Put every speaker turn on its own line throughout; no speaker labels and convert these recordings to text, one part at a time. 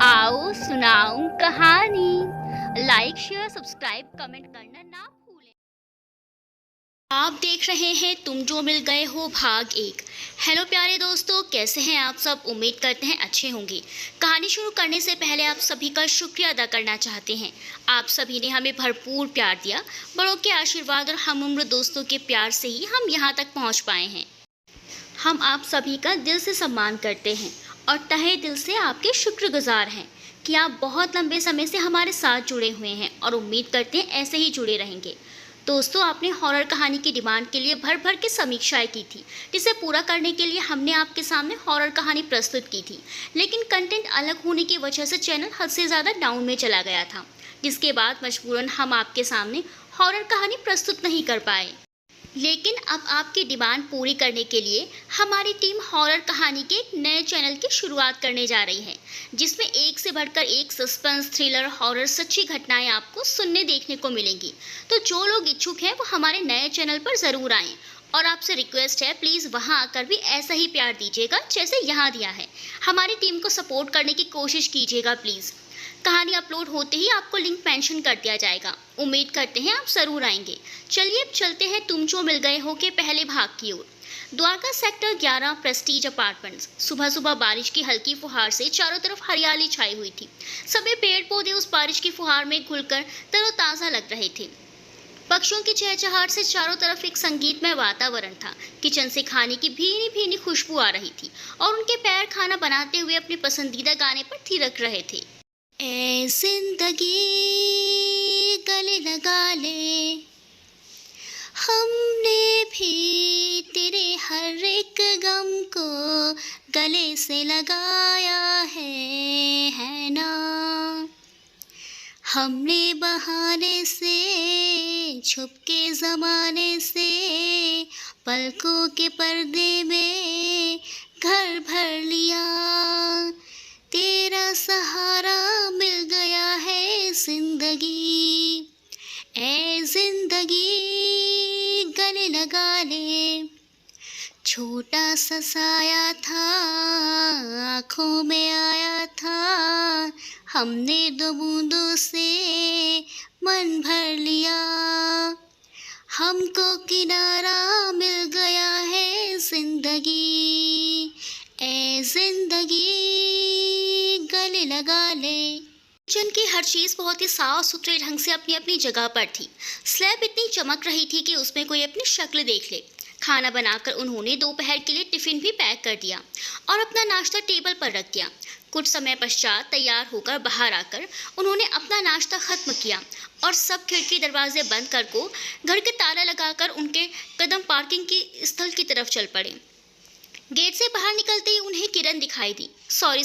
आओ सुनाऊं कहानी। लाइक शेयर सब्सक्राइब कमेंट करना ना भूलें। आप देख रहे हैं तुम जो मिल गए हो भाग 1। हेलो प्यारे दोस्तों, कैसे हैं आप सब? उम्मीद करते हैं अच्छे होंगे। कहानी शुरू करने से पहले आप सभी का शुक्रिया अदा करना चाहते हैं। आप सभी ने हमें भरपूर प्यार दिया। बड़ों के आशीर्वाद और हम उम्र दोस्तों के प्यार से ही हम यहाँ तक पहुँच पाए हैं। हम आप सभी का दिल से सम्मान करते हैं और तहे दिल से आपके शुक्रगुजार हैं कि आप बहुत लंबे समय से हमारे साथ जुड़े हुए हैं और उम्मीद करते हैं ऐसे ही जुड़े रहेंगे। दोस्तों, आपने हॉरर कहानी की डिमांड के लिए भर भर के समीक्षाएं की थी, जिसे पूरा करने के लिए हमने आपके सामने हॉरर कहानी प्रस्तुत की थी। लेकिन कंटेंट अलग होने की वजह से चैनल हद से ज़्यादा डाउन में चला गया था, जिसके बाद मजबूरन हम आपके सामने हॉरर कहानी प्रस्तुत नहीं कर पाए। लेकिन अब आपकी डिमांड पूरी करने के लिए हमारी टीम हॉरर कहानी के एक नए चैनल की शुरुआत करने जा रही है, जिसमें एक से बढ़कर एक सस्पेंस, थ्रिलर, हॉरर सच्ची घटनाएं आपको सुनने देखने को मिलेंगी। तो जो लोग इच्छुक हैं वो हमारे नए चैनल पर ज़रूर आएं और आपसे रिक्वेस्ट है, प्लीज़ वहां आकर भी ऐसा ही प्यार दीजिएगा जैसे यहाँ दिया है। हमारी टीम को सपोर्ट करने की कोशिश कीजिएगा प्लीज़। कहानी अपलोड होते ही आपको लिंक मेंशन कर दिया जाएगा। उम्मीद करते हैं आप ज़रूर आएंगे। चलिए अब चलते हैं तुम जो मिल गए हो के पहले भाग की ओर। Dwarka sector 11 prestige apartments. सुबह सुबह बारिश की हल्की फुहार से चारों तरफ हरियाली छाई हुई थी। सभी पेड़ पौधे उस बारिश की फुहार में घुलकर तरोताज़ा लग रहे थे। पक्षियों की चहचहाट से चारों तरफ एक संगीतमय वातावरण था। किचन से खाने की भीनी भीनी खुशबू आ रही थी और उनके पैर खाना बनाते हुए अपने पसंदीदा गाने पर थिरक रहे थे। ए जिंदगी गले लगा ले, हमने भी तेरे हर एक गम को गले से लगाया है ना। हमने बहाने से छुप के ज़माने से पलकों के पर्दे में घर भर लिया। तेरा सहारा मिल गया है जिंदगी, ए जिंदगी गले लगा ले। छोटा सा साया था आँखों में आया था, हमने दो बूंदों से मन भर लिया। हमको किनारा मिल गया है जिंदगी, ए जिंदगी गले लगा ले। किचन की हर चीज़ बहुत ही साफ सुथरे ढंग से अपनी अपनी जगह पर थी। स्लैब इतनी चमक रही थी कि उसमें कोई अपनी शक्ल देख ले। खाना बनाकर उन्होंने दोपहर के लिए टिफ़िन भी पैक कर दिया और अपना नाश्ता टेबल पर रख दिया। कुछ समय पश्चात तैयार होकर बाहर आकर उन्होंने अपना नाश्ता ख़त्म किया और सब खिड़की दरवाजे बंद कर को घर के ताला लगाकर उनके कदम पार्किंग की स्थल की तरफ चल पड़े। गेट से बाहर निकलते ही उन्हें किरण दिखाई दी। सॉरी,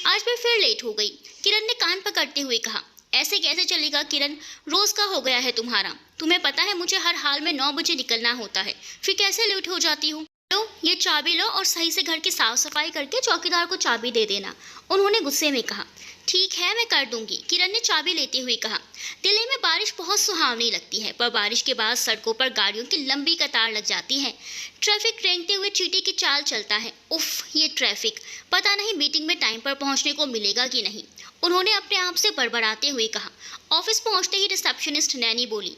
आज मैं फिर लेट हो गई, किरण ने कान पकड़ते हुए कहा। ऐसे कैसे चलेगा किरण, रोज़ का हो गया है तुम्हारा। तुम्हें पता है मुझे हर हाल में 9 बजे निकलना होता है, फिर कैसे लेट हो जाती हो। लो ये चाबी लो और सही से घर की साफ सफाई करके चौकीदार को चाबी दे देना, उन्होंने गुस्से में कहा। ठीक है, मैं कर दूंगी, किरण ने चाबी लेते हुए कहा। दिल्ली में बारिश बहुत सुहावनी लगती है, पर बारिश के बाद सड़कों पर गाड़ियों की लंबी कतार लग जाती है। ट्रैफिक रेंगते हुए चींटी की चाल चलता है। उफ, ये ट्रैफिक, पता नहीं मीटिंग में टाइम पर पहुंचने को मिलेगा कि नहीं, उन्होंने अपने आप से बड़बड़ाते हुए कहा। ऑफिस पहुंचते ही रिसेप्शनिस्ट नैनी बोली,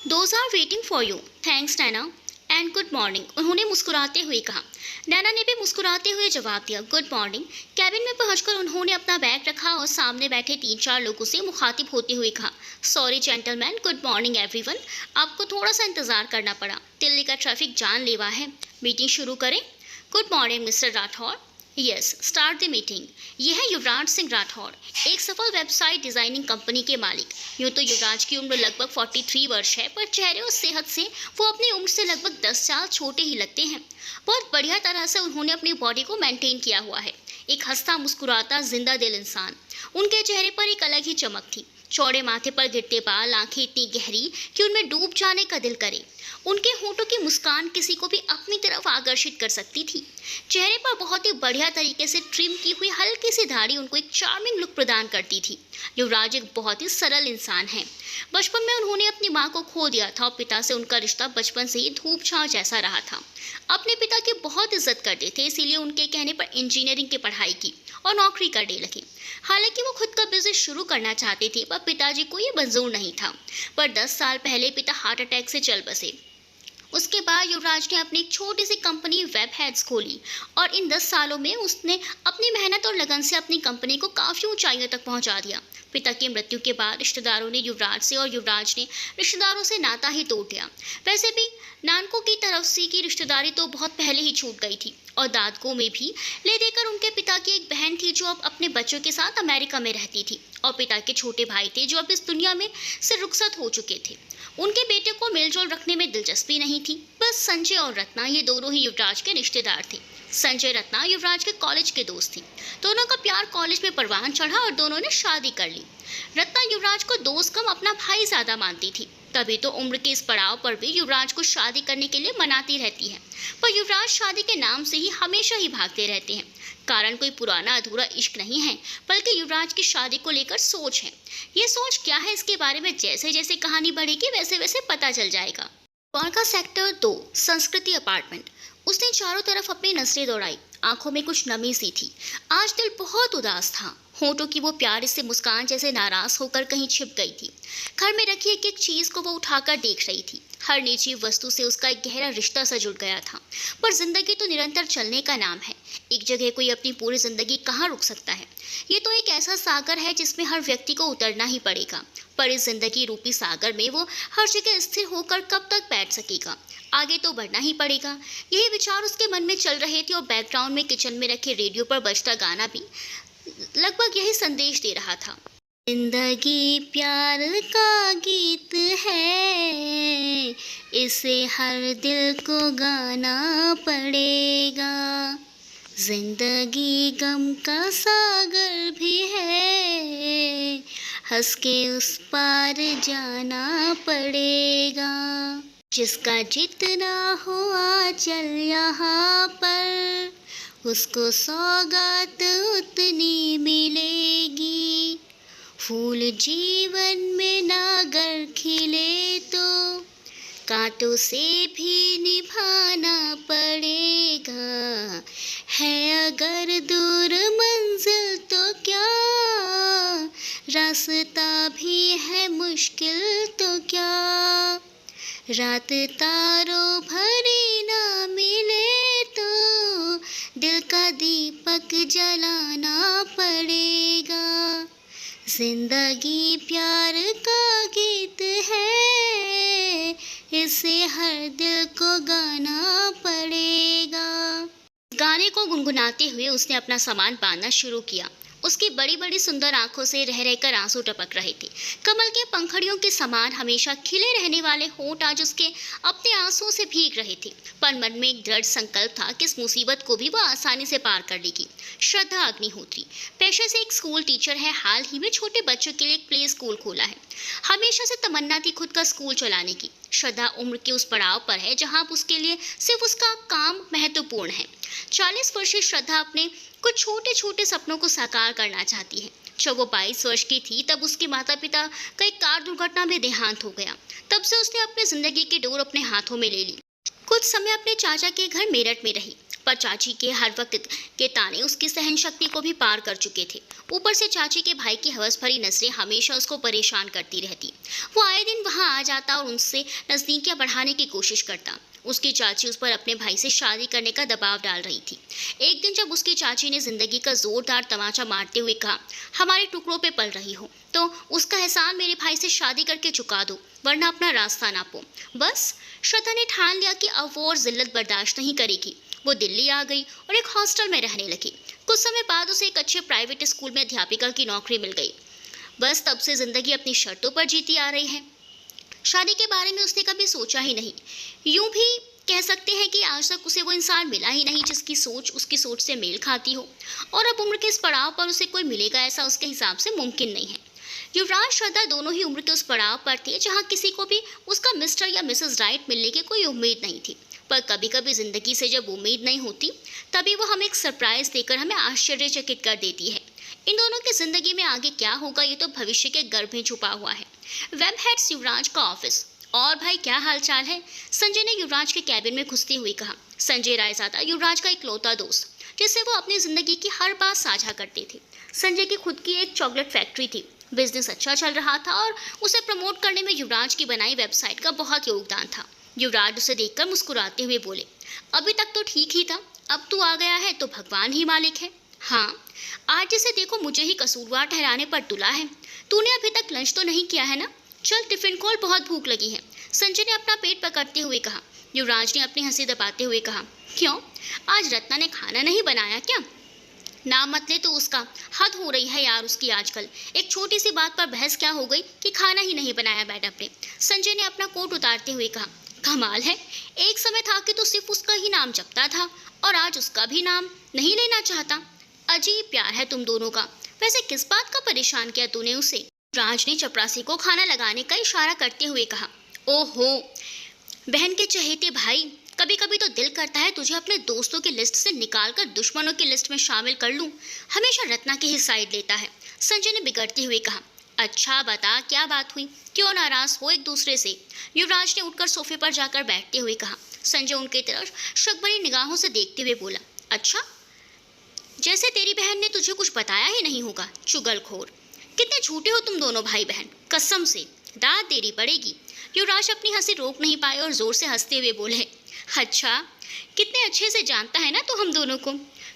those are waiting for you. Thanks Naina and good morning, उन्होंने मुस्कुराते हुए कहा। नैना ने भी मुस्कुराते हुए जवाब दिया, गुड मॉर्निंग। कैबिन में पहुंचकर उन्होंने अपना बैग रखा और सामने बैठे 3-4 लोगों से मुखातिब होते हुए कहा, sorry gentleman, good morning everyone. आपको थोड़ा सा इंतज़ार करना पड़ा, दिल्ली का ट्रैफिक जानलेवा है। मीटिंग शुरू करें। Good morning mister Rathore. Yes, start the meeting. यह है युवराज सिंह राठौर, एक सफल वेबसाइट डिज़ाइनिंग कंपनी के मालिक। यूँ तो युवराज की उम्र लगभग 43 वर्ष है, पर चेहरे और सेहत से वो अपनी उम्र से लगभग 10 साल छोटे ही लगते हैं। बहुत बढ़िया तरह से उन्होंने अपनी बॉडी को मेंटेन किया हुआ है। एक हंसता मुस्कुराता जिंदा दिल इंसान। उनके चेहरे पर एक अलग ही चमक थी। चौड़े माथे पर गिरते बाल, आंखें इतनी गहरी कि उनमें डूब जाने का दिल करे। उनके होठों की मुस्कान किसी को भी अपनी तरफ आकर्षित कर सकती थी। चेहरे पर बहुत ही बढ़िया तरीके से ट्रिम की हुई हल्की सी दाढ़ी उनको एक चार्मिंग लुक प्रदान करती थी। युवराज एक बहुत ही सरल इंसान है। बचपन में उन्होंने अपनी माँ को खो दिया था और पिता से उनका रिश्ता बचपन से ही धूप छांव जैसा रहा था। अपने पिता की बहुत इज्जत करते थे, इसीलिए उनके कहने पर इंजीनियरिंग की पढ़ाई की और नौकरी करने लगे। हालांकि वो खुद का बिजनेस शुरू करना चाहते थे, पर पिताजी को ये मंजूर नहीं था। पर 10 साल पहले पिता हार्ट अटैक से चल बसे। उसके बाद युवराज ने अपनी एक छोटी सी कंपनी वेब हेड्स खोली और इन 10 सालों में उसने अपनी मेहनत और लगन से अपनी कंपनी को काफ़ी ऊंचाइयों तक पहुंचा दिया। पिता की मृत्यु के बाद रिश्तेदारों ने युवराज से और युवराज ने रिश्तेदारों से नाता ही तोड़ दिया। वैसे भी नानको की तरफ से की रिश्तेदारी तो बहुत पहले ही छूट गई थी और दादकों में भी ले देकर उनके पिता की एक बहन थी जो अब अपने बच्चों के साथ अमेरिका में रहती थी और पिता के छोटे भाई थे जो अब इस दुनिया में से रुखसत हो चुके थे। उनके बेटे को मिलजुल रखने में दिलचस्पी नहीं थी। बस संजय और रत्ना, ये दोनों ही युवराज के रिश्तेदार थे। संजय रत्ना युवराज के कॉलेज के दोस्त थी। दोनों का प्यार कॉलेज में परवान चढ़ा और दोनों ने शादी कर ली। रत्ना युवराज को दोस्त कम अपना भाई ज्यादा मानती थी, तभी तो उम्र के इस पड़ाव पर भी युवराज को शादी करने के लिए मनाती रहती है। पर युवराज शादी के नाम से ही हमेशा ही भागते रहते हैं। कारण कोई पुराना अधूरा इश्क नहीं है, बल्कि युवराज की शादी को लेकर सोच है। ये सोच क्या है, इसके बारे में जैसे जैसे कहानी बढ़ेगी वैसे वैसे पता चल जाएगा। द्वारका सेक्टर 2 संस्कृति अपार्टमेंट। उसने चारों तरफ अपनी नजरें दौड़ाई। आंखों में कुछ नमी सी थी। आज दिल बहुत उदास था। होठों की वो प्यारी से मुस्कान जैसे नाराज होकर कहीं छिप गई थी। घर में रखी एक एक चीज को वो उठाकर देख रही थी। हर निर्जीव वस्तु से उसका एक गहरा रिश्ता सा जुड़ गया था। पर जिंदगी तो निरंतर चलने का नाम है। एक जगह कोई अपनी पूरी जिंदगी कहाँ रुक सकता है। ये तो एक ऐसा सागर है जिसमें हर व्यक्ति को उतरना ही पड़ेगा। पर इस जिंदगी रूपी सागर में वो हर जगह स्थिर होकर कब तक बैठ सकेगा। आगे तो बढ़ना ही पड़ेगा। यही विचार उसके मन में चल रहे थे और बैकग्राउंड में किचन में रखे रेडियो पर बजता गाना भी लगभग यही संदेश दे रहा था। जिंदगी प्यार का गीत है, इसे हर दिल को गाना पड़ेगा। जिंदगी गम का सागर भी है, हंस के उस पार जाना पड़ेगा। जिसका जितना हुआ चल यहाँ पर, उसको सौगात उतनी मिलेगी। फूल जीवन में नागर खिले तो कांटों से भी निभाना पड़ेगा। है अगर दूर मंजिल तो क्या, रास्ता भी है मुश्किल तो क्या। रात तारों भरी ना मिले तो दिल का दीपक जलाना पड़ेगा। जिंदगी प्यार का गीत है, इसे हर दिल को गाना पड़ेगा। गाने को गुनगुनाते हुए उसने अपना सामान बांधना शुरू किया। उसकी बड़ी बड़ी सुंदर आंखों से रह रहकर आंसू टपक रहे थे। कमल के पंखड़ियों के समान हमेशा खिले रहने वाले होंठ आज उसके अपने आंसुओं से भीग रहे थे। पर मन में एक दृढ़ संकल्प था कि इस मुसीबत को भी वह आसानी से पार कर लेगी। श्रद्धा अग्निहोत्री पेशे से एक स्कूल टीचर है। हाल ही में छोटे बच्चों के लिए एक प्ले स्कूल खोला है। हमेशा से तमन्ना थी खुद का स्कूल चलाने की। श्रद्धा उम्र के उस पड़ाव पर है जहां उसके लिए सिर्फ उसका काम महत्वपूर्ण है। 40 वर्षीय श्रद्धा अपने कुछ छोटे छोटे सपनों को साकार करना चाहती है। जब वो 22 वर्ष की थी तब उसके माता पिता का एक कार दुर्घटना में देहांत हो गया। तब से उसने अपनी जिंदगी की डोर अपने हाथों में ले ली। कुछ समय अपने चाचा के घर मेरठ में रही, पर चाची के हर वक्त के ताने उसकी सहन शक्ति को भी पार कर चुके थे। ऊपर से चाची के भाई की हवस भरी नजरें हमेशा उसको परेशान करती रहती। वो आए दिन वहां आ जाता और उनसे नजदीकियां बढ़ाने की कोशिश करता। उसकी चाची उस पर अपने भाई से शादी करने का दबाव डाल रही थी। एक दिन जब उसकी चाची ने जिंदगी का जोरदार तमाचा मारते हुए कहा, हमारे टुकड़ों पे पल रही हो तो उसका एहसान मेरे भाई से शादी करके चुका दो, वरना अपना रास्ता नापो। बस श्रद्धा ने ठान लिया कि अब वो और जिल्लत बर्दाश्त नहीं करेगी। वो दिल्ली आ गई और एक हॉस्टल में रहने लगी। कुछ समय बाद उसे एक अच्छे प्राइवेट स्कूल में अध्यापिका की नौकरी मिल गई। बस तब से जिंदगी अपनी शर्तों पर जीती आ रही है। शादी के बारे में उसने कभी सोचा ही नहीं। यूं भी कह सकते हैं कि आज तक उसे वो इंसान मिला ही नहीं जिसकी सोच उसकी सोच से मेल खाती हो। और अब उम्र के इस पड़ाव पर उसे कोई मिलेगा ऐसा उसके हिसाब से मुमकिन नहीं है। युवराज श्रद्धा दोनों ही उम्र के उस पड़ाव पर थे जहाँ किसी को भी उसका मिस्टर या मिसेस राइट मिलने की कोई उम्मीद नहीं थी। पर कभी कभी जिंदगी से जब उम्मीद नहीं होती तभी वो हमें एक सरप्राइज देकर हमें आश्चर्यचकित कर देती है। इन दोनों की जिंदगी में आगे क्या होगा ये तो भविष्य के गर्भ में छुपा हुआ है। वेब हेड्स युवराज का ऑफिस और भाई क्या हाल चाल है? संजय ने युवराज के कैबिन में घुसते हुए कहा। संजय रायजादा युवराज का इकलौता दोस्त, जिससे वो अपनी जिंदगी की हर बात साझा करते थे। संजय की खुद की एक चॉकलेट फैक्ट्री थी, बिजनेस अच्छा चल रहा था और उसे प्रमोट करने में युवराज की बनाई वेबसाइट का बहुत योगदान था। युवराज उसे देखकर मुस्कुराते हुए बोले, अभी तक तो ठीक ही था, अब तू आ गया है तो भगवान ही मालिक है। हाँ, आज जिसे देखो मुझे ही कसूरवार ठहराने पर तुला है। तूने अभी तक लंच तो नहीं किया है ना? चल टिफिन खोल, बहुत भूख लगी है। संजय ने अपना पेट पकड़ते हुए कहा। युवराज ने अपनी हंसी दबाते हुए कहा, क्यों, आज रत्ना ने खाना नहीं बनाया क्या? नाम मत ले तो उसका, हद हो रही है यार उसकी आजकल। एक छोटी सी बात पर बहस क्या हो गई कि खाना ही नहीं बनाया मैडम ने। संजय ने अपना कोट उतारते हुए कहा, कमाल है, एक समय था कि तो सिर्फ उसका ही नाम जपता था और आज उसका भी नाम नहीं लेना चाहता। अजीब प्यार है तुम दोनों का। वैसे किस बात का परेशान किया तूने उसे? राज ने चपरासी को खाना लगाने का इशारा करते हुए कहा। ओहो बहन के चहेते भाई, कभी कभी तो दिल करता है तुझे अपने दोस्तों की लिस्ट से निकालकर दुश्मनों की लिस्ट में शामिल कर लूं। हमेशा रत्ना की ही साइड लेता है। संजय ने बिगड़ते हुए कहा। अच्छा बता क्या बात हुई, क्यों नाराज हो एक दूसरे से? युवराज ने उठकर सोफे पर जाकर बैठते हुए कहा। संजय उनकी तरफ शक भरी निगाहों से देखते हुए बोला, अच्छा, जैसे तेरी बहन ने तुझे कुछ बताया ही नहीं होगा, चुगलखोर। कितने झूठे हो तुम दोनों भाई बहन, कसम से दाद देनी पड़ेगी। युवराज अपनी हंसी रोक नहीं पाए और जोर से हंसते हुए बोले, अच्छा, कितने अच्छे से जानता है ना तो हम दोनों को।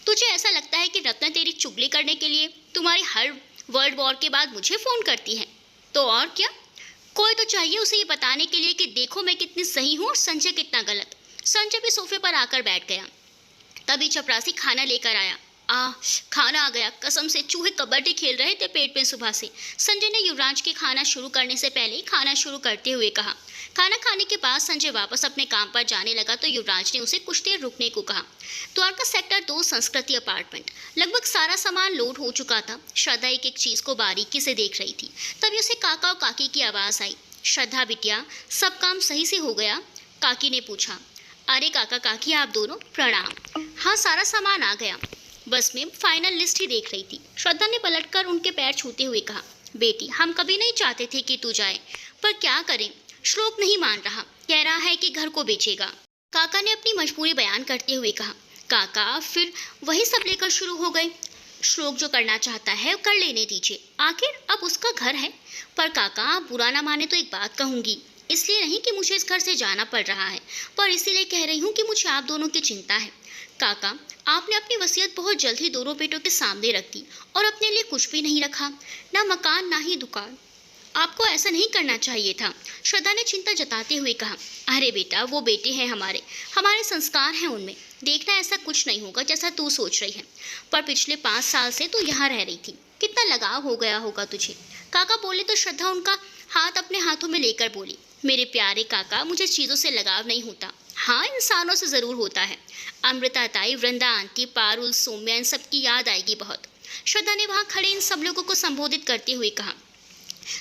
तुझे ऐसा लगता है कि रत्ना तेरी चुगली करने के लिए तुम्हारी हर वर्ल्ड वॉर के बाद मुझे फ़ोन करती है? तो और क्या, कोई तो चाहिए उसे ये बताने के लिए कि देखो मैं कितनी सही हूँ और संजय कितना गलत। संजय भी सोफे पर आकर बैठ गया। तभी चपरासी खाना लेकर आया। खाना आ गया, कसम से चूहे कबड्डी खेल रहे थे पेट में सुबह से। संजय ने युवराज के खाना शुरू करने से पहले ही खाना शुरू करते हुए कहा। खाना खाने के बाद संजय वापस अपने काम पर जाने लगा तो युवराज ने उसे कुछ देर रुकने को कहा। द्वारका सेक्टर 2 संस्कृति अपार्टमेंट। लगभग सारा सामान लोड हो चुका था। श्रद्धा एक एक चीज़ को बारीकी से देख रही थी। तभी उसे काका और काकी की आवाज़ आई। श्रद्धा बिटिया, सब काम सही से हो गया? काकी ने पूछा। अरे काका काकी आप दोनों, प्रणाम। हाँ, सारा सामान आ गया, बस मैं फाइनल लिस्ट ही देख रही थी। श्रद्धा ने पलटकर उनके पैर छूते हुए कहा। बेटी, हम कभी नहीं चाहते थे कि तू जाए, पर क्या करें, श्लोक नहीं मान रहा, कह रहा है कि घर को बेचेगा। काका ने अपनी मजबूरी बयान करते हुए कहा। काका फिर वही सब लेकर शुरू हो गए। श्लोक जो करना चाहता है कर लेने दीजिए, आखिर अब उसका घर है। पर काका आप बुरा ना माने तो एक बात कहूँगी, इसलिए नहीं कि मुझे इस घर से जाना पड़ रहा है, पर इसीलिए कह रही हूँ कि मुझे आप दोनों की चिंता है। काका, आपने अपनी वसीयत बहुत जल्द ही दोनों बेटों के सामने रख दी और अपने लिए कुछ भी नहीं रखा, ना मकान ना ही दुकान। आपको ऐसा नहीं करना चाहिए था। श्रद्धा ने चिंता जताते हुए कहा। अरे बेटा, वो बेटे हैं हमारे, हमारे संस्कार हैं उनमें। देखना ऐसा कुछ नहीं होगा जैसा तू सोच रही है, पर पिछले 5 साल से तू यहाँ रह रही थी, कितना लगाव हो गया होगा तुझे। काका बोले तो श्रद्धा उनका हाथ अपने हाथों में लेकर बोली, मेरे प्यारे काका, मुझे चीज़ों से लगाव नहीं होता। हाँ, इंसानों से ज़रूर होता है। अमृता ताई, वृंदा आंटी, पारुल, सौम्या, इन सबकी याद आएगी बहुत। श्रद्धा ने वहाँ खड़े इन सब लोगों को संबोधित करते हुए कहा।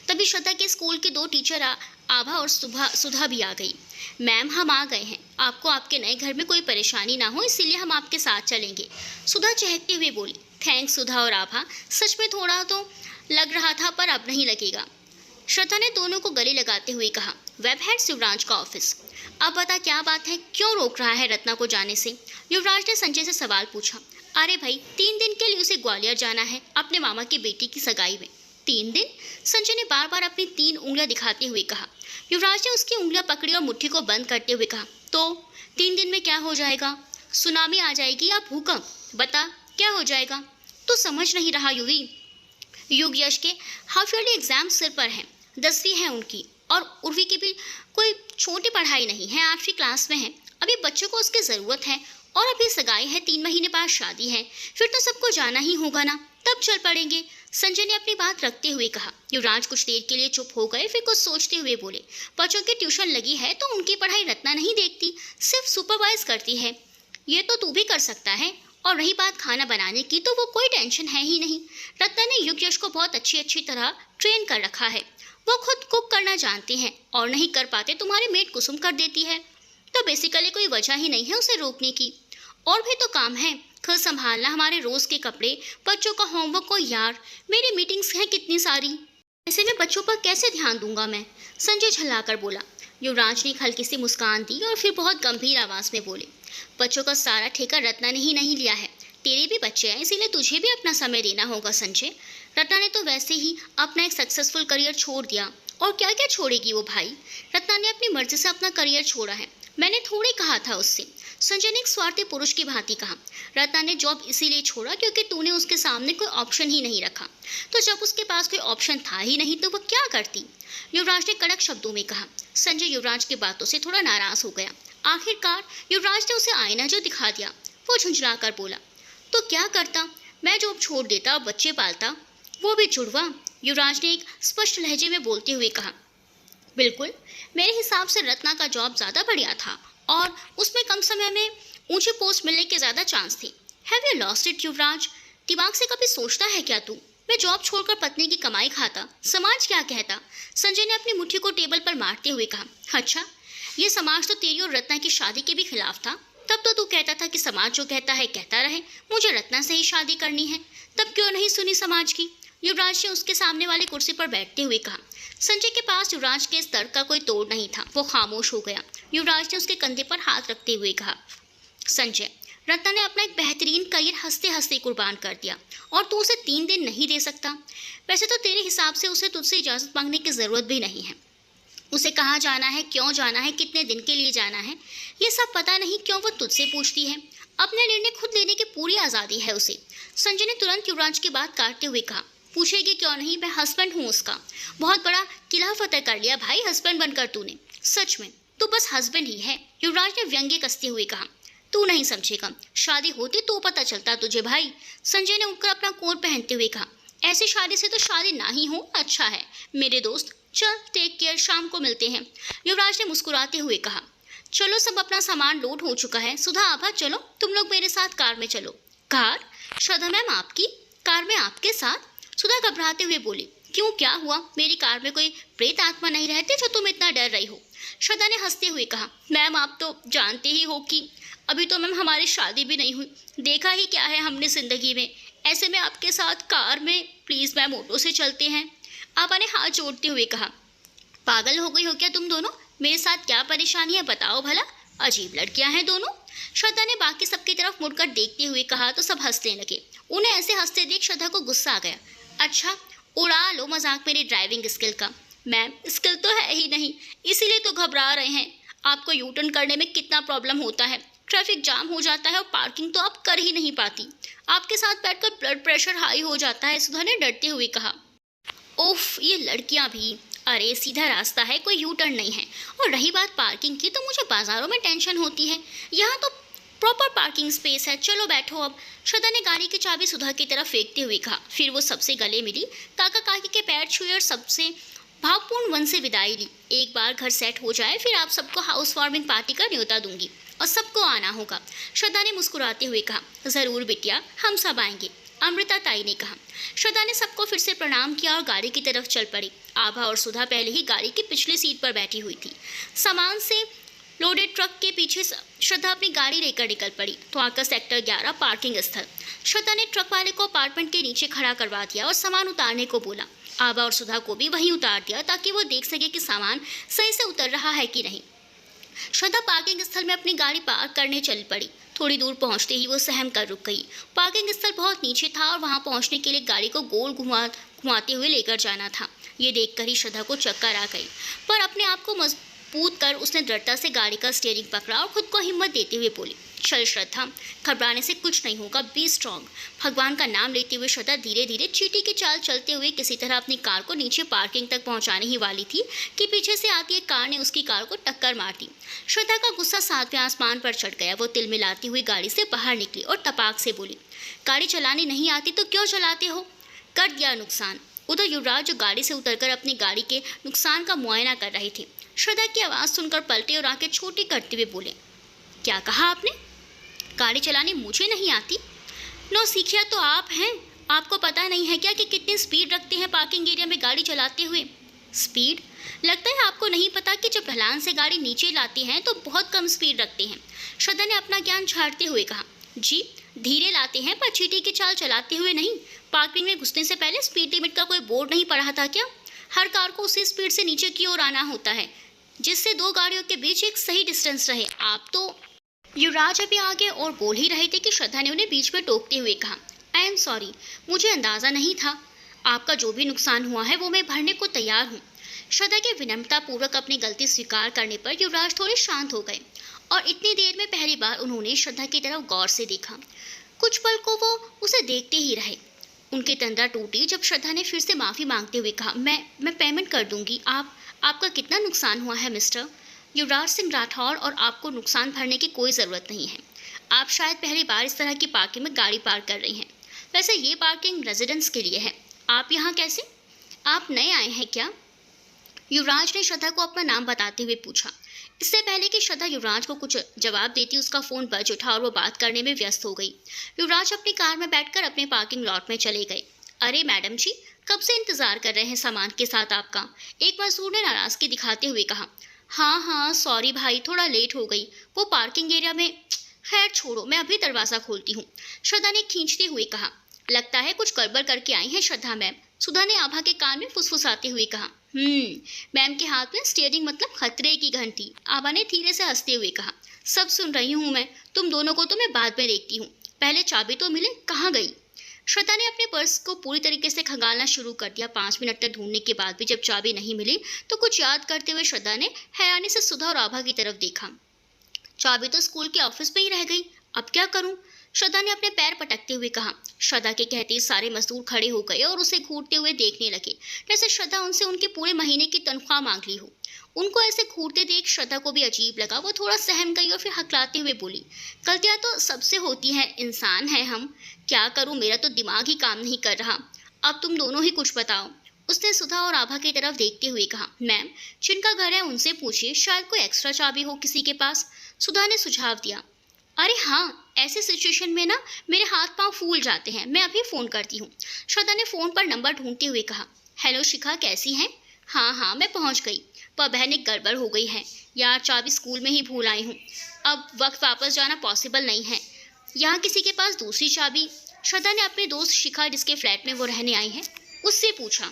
तभी श्रद्धा के स्कूल के 2 टीचर आभा और सुधा भी आ गई। मैम, हम आ गए हैं, आपको आपके नए घर में कोई परेशानी ना हो इसीलिए हम आपके साथ चलेंगे। सुधा चहकते हुए बोली। थैंक्स सुधा और आभा, सच में थोड़ा तो लग रहा था पर अब नहीं लगेगा। श्रद्धा ने दोनों को गले लगाते हुए कहा। वेब हेड युवराज का ऑफिस। अब बता क्या बात है, क्यों रोक रहा है रत्ना को जाने से? युवराज ने संजय से सवाल पूछा। अरे भाई, 3 दिन के लिए उसे ग्वालियर जाना है अपने मामा की बेटी की सगाई में। 3 दिन? संजय ने बार बार अपनी 3 उंगलियां दिखाते हुए कहा। युवराज ने उसकी उंगलियां पकड़ी और मुट्ठी को बंद करते हुए कहा। तो 3 दिन में क्या हो जाएगा? सुनामी आ जाएगी या भूकंप? बता क्या हो जाएगा? तो समझ नहीं रहा युवी। युग यश के हाफ ईयरली एग्जाम सिर पर हैं, 10वीं है उनकी, और उर्वी की भी कोई छोटी पढ़ाई नहीं है, 8वीं क्लास में है। अभी बच्चों को उसकी ज़रूरत है और अभी सगाई है, 3 महीने बाद शादी है, फिर तो सबको जाना ही होगा ना, तब चल पड़ेंगे। संजय ने अपनी बात रखते हुए कहा। युवराज कुछ देर के लिए चुप हो गए, फिर कुछ सोचते हुए बोले। बच्चों की ट्यूशन लगी है तो उनकी पढ़ाई रत्ना नहीं देखती, सिर्फ सुपरवाइज करती है। ये तो तू भी कर सकता है। और रही बात खाना बनाने की, तो वो कोई टेंशन है ही नहीं। रत्ना ने युग यश को बहुत अच्छी तरह ट्रेन कर रखा है। वो खुद कुक करना जानते हैं और नहीं कर पाते तुम्हारी मेड कुसुम कर देती है, तो बेसिकली कोई वजह ही नहीं है उसे रोकने की। और भी तो काम है, घर संभालना, हमारे रोज़ के कपड़े, बच्चों का होमवर्क। को यार, मेरी मीटिंग्स हैं कितनी सारी। ऐसे में बच्चों पर कैसे ध्यान दूंगा मैं? संजय झल्लाकर बोला। युवराज ने एक हल्की सी मुस्कान दी और फिर बहुत गंभीर आवाज में बोले, बच्चों का सारा ठेका रत्ना ने ही नहीं लिया है, तेरे भी बच्चे हैं, इसीलिए तुझे भी अपना समय देना होगा संजय। रत्ना ने तो वैसे ही अपना एक सक्सेसफुल करियर छोड़ दिया, और क्या क्या छोड़ेगी वो भाई? रत्ना ने अपनी मर्जी से अपना करियर छोड़ा है, मैंने थोड़े कहा था उससे, संजय ने एक स्वार्थी पुरुष की भांति कहा। रत्ना ने जॉब इसीलिए छोड़ा क्योंकि तूने उसके सामने कोई ऑप्शन ही नहीं रखा। तो जब उसके पास कोई ऑप्शन था ही नहीं तो वह क्या करती? युवराज ने कड़क शब्दों में कहा। संजय युवराज की बातों से थोड़ा नाराज हो गया। आखिरकार युवराज ने उसे आईना जो दिखा दिया। वो झुंझला कर बोला, तो क्या करता? मैं जॉब छोड़ देता और बच्चे पालता, वो भी जुड़वा। युवराज ने एक स्पष्ट लहजे में बोलते हुए कहा, बिल्कुल, मेरे हिसाब से रत्ना का जॉब ज़्यादा बढ़िया था और उसमें कम समय में ऊंचे पोस्ट मिलने के ज़्यादा चांस थे। हैव यू लॉस्ट इट युवराज? दिमाग से कभी सोचता है क्या तू? मैं जॉब छोड़कर पत्नी की कमाई खाता, समाज क्या कहता? संजय ने अपनी मुट्ठी को टेबल पर मारते हुए कहा, अच्छा, ये समाज तो तेरी और रत्ना की शादी के भी खिलाफ था। तब तो तू कहता था कि समाज जो कहता है कहता रहे, मुझे रत्ना से ही शादी करनी है। तब क्यों नहीं सुनी समाज की? युवराज ने उसके सामने वाली कुर्सी पर बैठते हुए कहा। संजय के पास युवराज के इस तर्क का कोई तोड़ नहीं था। वो खामोश हो गया। युवराज ने उसके कंधे पर हाथ रखते हुए कहा, संजय, रत्ना ने अपना एक बेहतरीन करियर हंसते हंसते कुर्बान कर दिया और तू उसे 3 दिन नहीं दे सकता। वैसे तो तेरे हिसाब से उसे तुझसे इजाज़त मांगने की ज़रूरत भी नहीं है। उसे कहाँ जाना है, क्यों जाना है, कितने दिन के लिए जाना है, ये सब पता नहीं क्यों वो तुझसे पूछती है। अपने निर्णय खुद लेने की पूरी आज़ादी है उसे। संजय ने तुरंत युवराज की बात काटते हुए कहा, पूछेगी क्यों नहीं, मैं हस्बैंड हूँ उसका। बहुत बड़ा किला फतेह कर लिया भाई हस्बैंड बनकर तूने। सच में तू बस हस्बैंड ही है, युवराज ने व्यंग्य कसते हुए कहा। तू नहीं समझेगा, शादी होती तो पता चलता तुझे भाई। संजय ने उठकर अपना कोट पहनते हुए कहा, ऐसी शादी से तो शादी ना ही हो अच्छा है मेरे दोस्त। चल टेक केयर, शाम को मिलते हैं। युवराज ने मुस्कुराते हुए कहा। चलो, सब अपना सामान लोड हो चुका है। सुधा, आभा, चलो तुम लोग मेरे साथ कार में चलो। कार? श्रद्धा मैम आपकी कार में आपके साथ? सुधा घबराते हुए बोली, क्यों, क्या हुआ? मेरी कार में कोई प्रेत आत्मा नहीं रहते जो तुम इतना डर रही हो? श्रद्धा ने हंसते हुए कहा, मैम आप तो जानते ही हो कि अभी तो मैम हमारी शादी भी नहीं हुई, देखा ही क्या है हमने ज़िंदगी में। ऐसे में आपके साथ कार में, प्लीज़ मैम ऑटो से चलते हैं। आपा ने हाथ जोड़ते हुए कहा, पागल हो गई हो क्या तुम दोनों? मेरे साथ क्या परेशानी है बताओ भला, अजीब लड़कियां हैं दोनों। श्रद्धा ने बाकी सबकी तरफ मुड़कर देखते हुए कहा तो सब हंसने लगे। उन्हें ऐसे हंसते देख श्रद्धा को गुस्सा आ गया। अच्छा, उड़ा लो मजाक मेरी ड्राइविंग स्किल का। मैम स्किल तो है ही नहीं, इसीलिए तो घबरा रहे हैं। आपको यू टर्न करने में कितना प्रॉब्लम होता है, ट्रैफिक जाम हो जाता है और पार्किंग तो आप कर ही नहीं पाती। आपके साथ बैठकर ब्लड प्रेशर हाई हो जाता है, सुधा ने डरते हुए कहा। ओफ, ये लड़कियां भी, अरे सीधा रास्ता है, कोई यू टर्न नहीं है। और रही बात पार्किंग की, तो मुझे बाजारों में टेंशन होती है, यहाँ तो प्रॉपर पार्किंग स्पेस है। चलो बैठो अब। श्रद्धा ने गाड़ी की चाबी सुधा की तरफ फेंकते हुए कहा। फिर वो सबसे गले मिली, काका काकी के पैर छुए और सबसे भावपूर्ण वन से विदाई ली। एक बार घर सेट हो जाए फिर आप सबको हाउस वार्मिंग पार्टी का न्योता दूंगी और सबको आना होगा। श्रद्धा ने मुस्कुराते हुए कहा, ज़रूर बिटिया, हम सब आएंगे, अमृता ताई ने कहा। श्रद्धा ने सबको फिर से प्रणाम किया और गाड़ी की तरफ चल पड़ी। आभा और सुधा पहले ही गाड़ी की पिछली सीट पर बैठी हुई थी। सामान से लोडेड ट्रक के पीछे श्रद्धा अपनी गाड़ी लेकर निकल पड़ी। तो आकर सेक्टर 11 पार्किंग स्थल। श्रद्धा ने ट्रक वाले को अपार्टमेंट के नीचे खड़ा करवा दिया और सामान उतारने को बोला। आभा और सुधा को भी वहीं उतार दिया ताकि वो देख सके कि सामान सही से उतर रहा है कि नहीं। श्रद्धा पार्किंग स्थल में अपनी गाड़ी पार्क करने चल पड़ी। थोड़ी दूर पहुंचते ही वो सहम कर रुक गई। पार्किंग स्थल बहुत नीचे था और वहां पहुंचने के लिए गाड़ी को गोल घुमाते हुए लेकर जाना था। ये देखकर ही श्रद्धा को चक्कर आ गई, पर अपने आप को मजबूत कर उसने दृढ़ता से गाड़ी का स्टीयरिंग पकड़ा और खुद को हिम्मत देते हुए बोली, चल श्रद्धा, घबराने से कुछ नहीं होगा, बी स्ट्रॉन्ग। भगवान का नाम लेते हुए श्रद्धा धीरे धीरे चींटी की चाल चलते हुए किसी तरह अपनी कार को नीचे पार्किंग तक पहुंचाने ही वाली थी कि पीछे से आती एक कार ने उसकी कार को टक्कर मार दी। श्रद्धा का गुस्सा 7वें आसमान पर चढ़ गया। वो तिलमिलाती हुई गाड़ी से बाहर निकली और तपाक से बोली, गाड़ी चलानी नहीं आती तो क्यों चलाते हो? कर दिया नुकसान। उधर युवराज जो गाड़ी से उतरकर अपनी गाड़ी के नुकसान का मुआयना कर रहे थे, श्रद्धा की आवाज़ सुनकर पलटे और आंखें छोटी करते हुए बोले, क्या कहा आपने? गाड़ी चलानी मुझे नहीं आती? नौसिखिया तो आप हैं। आपको पता नहीं है क्या कि कितनी स्पीड रखते हैं पार्किंग एरिया में गाड़ी चलाते हुए? स्पीड? लगता है आपको नहीं पता कि जब ढलान से गाड़ी नीचे लाते हैं तो बहुत कम स्पीड रखते हैं। श्रद्धा ने अपना ज्ञान झाड़ते हुए कहा, जी धीरे लाते हैं पर चींटी की चाल चलाते हुए नहीं। पार्किंग में घुसने से पहले स्पीड लिमिट का कोई बोर्ड नहीं पढ़ा था क्या? हर कार को उसी स्पीड से नीचे की ओर आना होता है जिससे दो गाड़ियों के बीच एक सही डिस्टेंस रहे। आप तो युवराज अभी आगे और बोल ही रहे थे कि श्रद्धा ने उन्हें बीच में टोकते हुए कहा, आई एम सॉरी, मुझे अंदाज़ा नहीं था। आपका जो भी नुकसान हुआ है वो मैं भरने को तैयार हूँ। श्रद्धा के विनम्रतापूर्वक अपनी गलती स्वीकार करने पर युवराज थोड़े शांत हो गए और इतनी देर में पहली बार उन्होंने श्रद्धा की तरफ गौर से देखा। कुछ पल को वो उसे देखते ही रहे। उनकी तंद्रा टूटी जब श्रद्धा ने फिर से माफ़ी मांगते हुए कहा, मैं पेमेंट कर दूंगी। आपका कितना नुकसान हुआ है मिस्टर युवराज सिंह राठौर, और आपको नुकसान भरने की कोई ज़रूरत नहीं है। आप शायद पहली बार इस तरह की पार्किंग में गाड़ी पार्क कर रही हैं। वैसे ये पार्किंग रेजिडेंस के लिए है। आप यहाँ कैसे? आप नए आए हैं क्या? युवराज ने श्रद्धा को अपना नाम बताते हुए पूछा। इससे पहले कि श्रद्धा युवराज को कुछ जवाब देती, उसका फ़ोन बज उठा और वो बात करने में व्यस्त हो गई। युवराज अपनी कार में बैठकर अपने पार्किंग लॉट में चले गए। अरे मैडम जी, कब से इंतज़ार कर रहे हैं सामान के साथ आपका, एक मजदूर ने नाराज़गी दिखाते हुए कहा। हाँ सॉरी भाई, थोड़ा लेट हो गई, वो पार्किंग एरिया में। खैर छोड़ो, मैं अभी दरवाज़ा खोलती हूँ, श्रद्धा ने खींचते हुए कहा। लगता है कुछ गड़बड़ करके आई हैं श्रद्धा मैम, सुधा ने आभा के कान में फुसफुसाते हुए कहा। मैम के हाथ में स्टीयरिंग मतलब खतरे की घंटी, आभा ने धीरे से हंसते हुए कहा। सब सुन रही हूँ मैं, तुम दोनों को तो मैं बाद में देखती हूँ, पहले चाबी तो मिले, कहाँ गई? श्रद्धा ने अपने पर्स को पूरी तरीके से खंगालना शुरू कर दिया। 5 मिनट तक ढूंढने के बाद भी जब चाबी नहीं मिली तो कुछ याद करते हुए श्रद्धा ने हैरानी से सुधा और आभा की तरफ देखा। चाबी तो स्कूल के ऑफिस में ही रह गई, अब क्या करूं? श्रद्धा ने अपने पैर पटकते हुए कहा। श्रद्धा के कहते ही सारे मजदूर खड़े हो गए और उसे घूरते हुए देखने लगे, जैसे श्रद्धा उनसे उनके पूरे महीने की तनख्वाह मांग ली हो। उनको ऐसे घूरते देख श्रद्धा को भी अजीब लगा। वो थोड़ा सहम गई और फिर हकलाते हुए बोली, गलतियां तो सबसे होती हैं, इंसान हैं हम, क्या करूं, मेरा तो दिमाग ही काम नहीं कर रहा। अब तुम दोनों ही कुछ बताओ। उसने सुधा और आभा की तरफ देखते हुए कहा। मैम, जिनका घर है उनसे पूछिए, शायद कोई एक्स्ट्रा चाबी हो किसी के पास, सुधा ने सुझाव दिया। अरे हाँ, ऐसे सिचुएशन में ना मेरे हाथ पांव फूल जाते हैं, मैं अभी फ़ोन करती हूँ, श्रद्धा ने फ़ोन पर नंबर ढूंढते हुए कहा। हेलो शिखा, कैसी हैं? हाँ मैं पहुँच गई, पर बहन एक गड़बड़ हो गई है यार, चाबी स्कूल में ही भूल आई हूँ। अब वक्त वापस जाना पॉसिबल नहीं है, यहाँ किसी के पास दूसरी चाबी? श्रद्धा ने अपने दोस्त शिखा, जिसके फ्लैट में वो रहने आई है, उससे पूछा।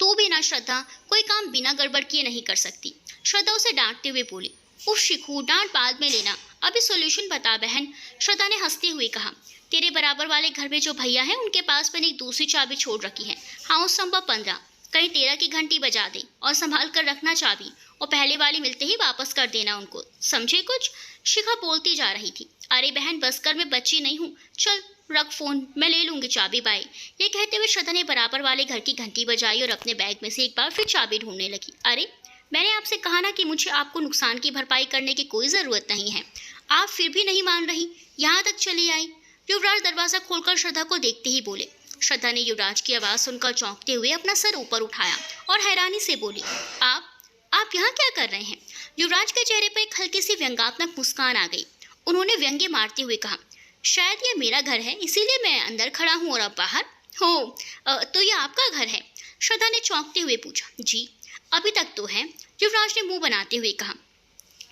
तू भी ना श्रद्धा, कोई काम बिना गड़बड़ किए नहीं कर सकती, श्रद्धा उसे डांटते हुए बोली। उफ शिखू, डांट बाद में लेना, अभी सॉल्यूशन बता बहन, श्रद्धा ने हंसते हुए कहा। तेरे बराबर वाले घर में जो भैया हैं उनके पास मैंने एक दूसरी चाबी छोड़ रखी है, हाउस नंबर 15, कहीं 13 की घंटी बजा दे और संभाल कर रखना चाबी, और पहले वाली मिलते ही वापस कर देना उनको, समझे कुछ? शिखा बोलती जा रही थी। अरे बहन बस कर, मैं बच्ची नहीं हूँ, चल रख फ़ोन, मैं ले लूँगी चाबी, बाय। ये कहते हुए श्रद्धा ने बराबर वाले घर की घंटी बजाई और अपने बैग में से एक बार फिर चाबी ढूंढने लगी। अरे मैंने आपसे कहा ना कि मुझे आपको नुकसान की भरपाई करने की कोई ज़रूरत नहीं है, आप फिर भी नहीं मान रही, यहाँ तक चली आई। युवराज दरवाज़ा खोलकर श्रद्धा को देखते ही बोले। श्रद्धा ने युवराज की आवाज़ सुनकर चौंकते हुए अपना सर ऊपर उठाया और हैरानी से बोली, आप यहाँ क्या कर रहे हैं? युवराज के चेहरे पर एक हल्की सी व्यंग्यात्मक मुस्कान आ गई। उन्होंने व्यंग्य मारते हुए कहा, शायद ये मेरा घर है इसीलिए मैं अंदर खड़ा हूँ और अब बाहर हो। तो ये आपका घर है? श्रद्धा ने चौंकते हुए पूछा। जी अभी तक तो है, युवराज ने मुंह बनाते हुए कहा।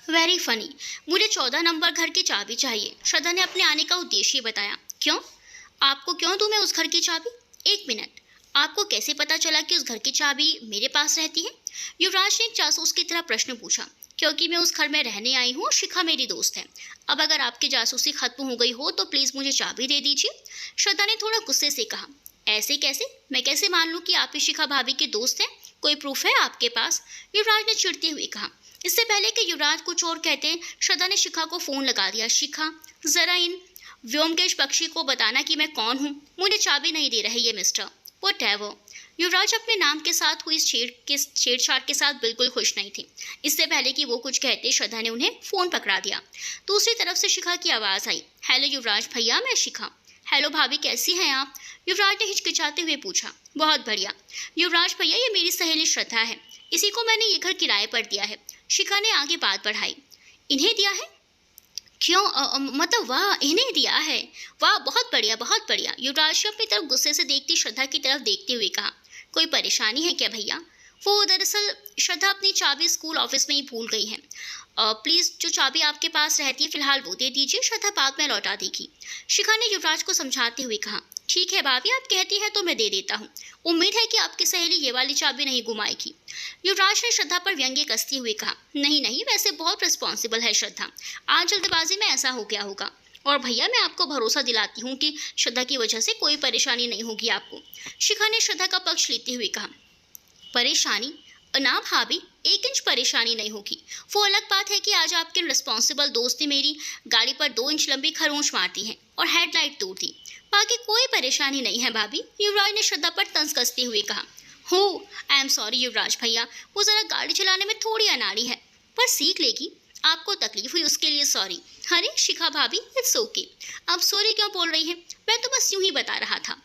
वेरी फनी, मुझे 14 नंबर घर की चाबी चाहिए, श्रद्धा ने अपने आने का उद्देश्य बताया। क्यों? आपको क्यों दूं मैं उस घर की चाबी? एक मिनट, आपको कैसे पता चला कि उस घर की चाबी मेरे पास रहती है? युवराज ने एक जासूस की तरह प्रश्न पूछा। क्योंकि मैं उस घर में रहने आई हूँ और शिखा मेरी दोस्त है। अब अगर आपकी जासूसी खत्म हो गई हो तो प्लीज़ मुझे चाबी दे दीजिए, श्रद्धा ने थोड़ा गुस्से से कहा। ऐसे कैसे? मैं कैसे मान लूँ कि आप ही शिखा भाभी के दोस्त हैं? कोई प्रूफ है आपके पास? युवराज ने चिढ़ते हुए कहा। इससे पहले कि युवराज कुछ और कहते, श्रद्धा ने शिखा को फ़ोन लगा दिया। शिखा, ज़रा इन व्योमकेश पक्षी को बताना कि मैं कौन हूँ, मुझे चाबी नहीं दे रहे ये मिस्टर। व्हाटएवर। युवराज अपने नाम के साथ हुई छेड़छाड़ के साथ बिल्कुल खुश नहीं थे। इससे पहले कि वो कुछ कहते, श्रद्धा ने उन्हें फ़ोन पकड़ा दिया। दूसरी तरफ से शिखा की आवाज़ आई। हेलो युवराज भैया, मैं शिखा। हेलो भाभी, कैसी हैं आप? युवराज ने हिचकिचाते हुए पूछा। बहुत बढ़िया युवराज भैया, ये मेरी सहेली श्रद्धा है, इसी को मैंने ये घर किराए पर दिया है। शिखा ने आगे बात बढ़ाई। इन्हें दिया है? क्यों? मतलब वाह, इन्हें दिया है, वाह बहुत बढ़िया बहुत बढ़िया। युवराज ने अपनी तरफ गुस्से से देखती श्रद्धा की तरफ देखते हुए कहा। कोई परेशानी है क्या भैया? वो दरअसल श्रद्धा अपनी चाबी स्कूल ऑफिस में ही भूल गई है। प्लीज़ जो चाबी आपके पास रहती है फ़िलहाल वो दे दीजिए, श्रद्धा बाद में लौटा देगी, शिखा ने युवराज को समझाते हुए कहा। ठीक है भाभी, आप कहती हैं तो मैं दे देता हूँ। उम्मीद है कि आपकी सहेली ये वाली चाबी नहीं घुमाएगी। युवराज ने श्रद्धा पर व्यंग्य कसते हुए कहा। नहीं नहीं, वैसे बहुत रिस्पॉन्सिबल है श्रद्धा, आज जल्दबाजी में ऐसा हो गया होगा। और भैया, मैं आपको भरोसा दिलाती हूँ कि श्रद्धा की वजह से कोई परेशानी नहीं होगी आपको। शिखा ने श्रद्धा का पक्ष लेते हुए कहा। परेशानी? ना भाभी, 1 इंच परेशानी नहीं होगी। वो अलग बात है कि आज आपके रिस्पॉन्सिबल दोस्त ने मेरी गाड़ी पर 2 इंच लंबी खरोंच मार दी है और हेडलाइट तोड़ दी। बाकी कोई परेशानी नहीं है भाभी, युवराज ने श्रद्धा पर तंज कसते हुए कहा। हो, आई एम सॉरी युवराज भैया, वो ज़रा गाड़ी चलाने में थोड़ी अनाड़ी है, पर सीख लेगी। आपको तकलीफ हुई उसके लिए सॉरी। अरे शिखा भाभी, इट्स ओके। आप सॉरी क्यों बोल रही हैं? मैं तो बस यूं ही बता रहा था।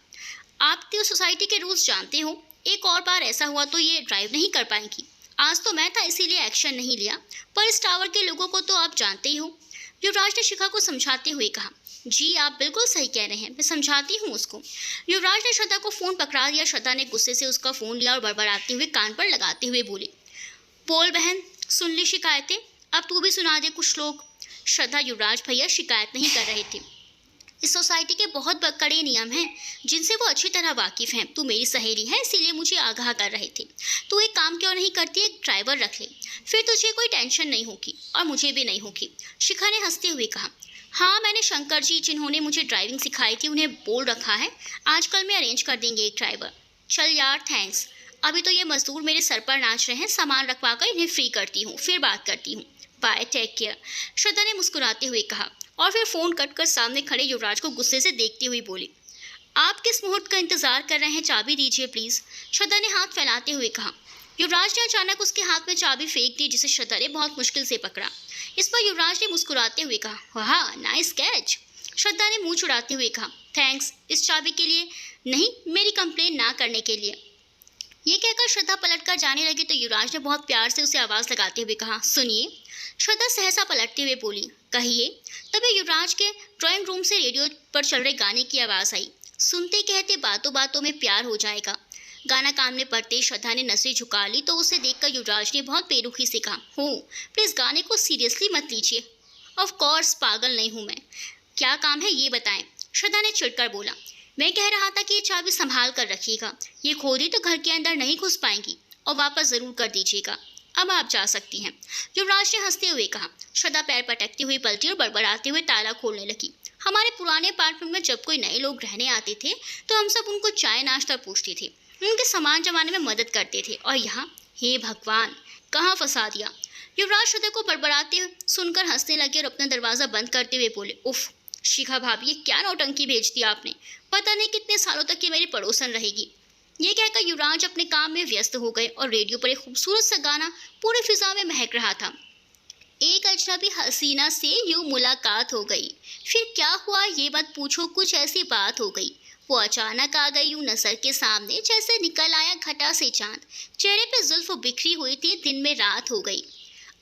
आप तो सोसाइटी के रूल्स जानते हो, एक और बार ऐसा हुआ तो ये ड्राइव नहीं कर पाएंगी। आज तो मैं था इसीलिए एक्शन नहीं लिया, पर इस टावर के लोगों को तो आप जानते ही हो। युवराज ने शिखा को समझाते हुए कहा। जी आप बिल्कुल सही कह रहे हैं, मैं समझाती हूँ उसको। युवराज ने श्रद्धा को फ़ोन पकड़ा दिया। श्रद्धा ने गुस्से से उसका फ़ोन लिया और बड़बड़ाते हुए कान पर लगाते हुए बोली। बोल बहन, सुन ली शिकायतें, अब तू भी सुना दे कुछ लोग। श्रद्धा, युवराज भैया शिकायत नहीं कर रहे थे। इस सोसाइटी के बहुत कड़े नियम हैं जिनसे वो अच्छी तरह वाकिफ़ हैं। तू मेरी सहेली है इसीलिए मुझे आगाह कर रहे थे। तू एक काम क्यों नहीं करती, एक ड्राइवर रख ले, फिर तुझे कोई टेंशन नहीं होगी और मुझे भी नहीं होगी। शिखा ने हंसते हुए कहा। हाँ, मैंने शंकर जी जिन्होंने मुझे ड्राइविंग सिखाई थी उन्हें बोल रखा है, आजकल में अरेंज कर देंगे एक ड्राइवर। चल यार, थैंक्स। अभी तो ये मजदूर मेरे सर पर नाच रहे हैं, सामान रखवा कर इन्हें फ्री करती हूँ, फिर बात करती हूँ। बाय, टेक केयर, श्रद्धा ने मुस्कुराते हुए कहा और फिर फ़ोन कट कर सामने खड़े युवराज को गुस्से से देखती हुई बोली। आप किस मुहूर्त का इंतजार कर रहे हैं, चाबी दीजिए प्लीज़। श्रद्धा ने हाथ फैलाते हुए कहा। युवराज ने अचानक उसके हाथ में चाबी फेंक दी, जिसे श्रद्धा ने बहुत मुश्किल से पकड़ा। इस पर युवराज ने मुस्कुराते हुए कहा, वाह नाइस कैच। श्रद्धा ने मुंह चुराते हुए कहा, थैंक्स, इस चाबी के लिए नहीं, मेरी कंप्लेन ना करने के लिए। ये कहकर श्रद्धा पलटकर जाने लगी तो युवराज ने बहुत प्यार से उसे आवाज़ लगाते हुए कहा, सुनिए। श्रद्धा सहसा पलटते हुए बोली, कहिए। तभी युवराज के ड्राइंग रूम से रेडियो पर चल रहे गाने की आवाज़ आई। सुनते कहते बातों बातों में प्यार हो जाएगा। गाना कान में पड़ते श्रद्धा ने नसें झुका ली तो उसे देखकर युवराज ने बहुत बेरुखी से कहा, हो प्लीज़ गाने को सीरियसली मत लीजिए। ऑफ कोर्स, पागल नहीं हूँ मैं। क्या काम है ये बताएं। श्रद्धा ने चिढ़कर बोला। मैं कह रहा था कि ये चाबी संभाल कर रखिएगा, ये खो दी तो घर के अंदर नहीं घुस पाएंगी और वापस ज़रूर कर दीजिएगा। अब आप जा सकती हैं, युवराज ने हंसते हुए कहा। श्रद्धा पैर पटकती हुई पलटी और बड़बड़ाते हुए ताला खोलने लगी। हमारे पुराने अपार्टमेंट में जब कोई नए लोग रहने आते थे तो हम सब उनको चाय नाश्ता पूछते थे, उनके सामान जमाने में मदद करते थे, और यहाँ हे भगवान कहाँ फंसा दिया। युवराज श्रद्धा को बड़बड़ाते हुए सुनकर हंसने लगे और अपना दरवाज़ा बंद करते हुए बोले, उफ शिखा भाभी, ये क्या नौटंकी भेज दी आपने, पता नहीं कितने सालों तक ये मेरी पड़ोसन रहेगी। ये कहकर युवराज अपने काम में व्यस्त हो गए और रेडियो पर एक खूबसूरत सा गाना पूरी फिजा में महक रहा था। एक अजनबी हसीना से यूं मुलाकात हो गई, फिर क्या हुआ ये मत पूछो, कुछ ऐसी बात हो गई। वो अचानक आ गई यूं नजर के सामने, जैसे निकल आया घटा से चांद। चेहरे पे जुल्फ बिखरी हुई थी, दिन में रात हो गई।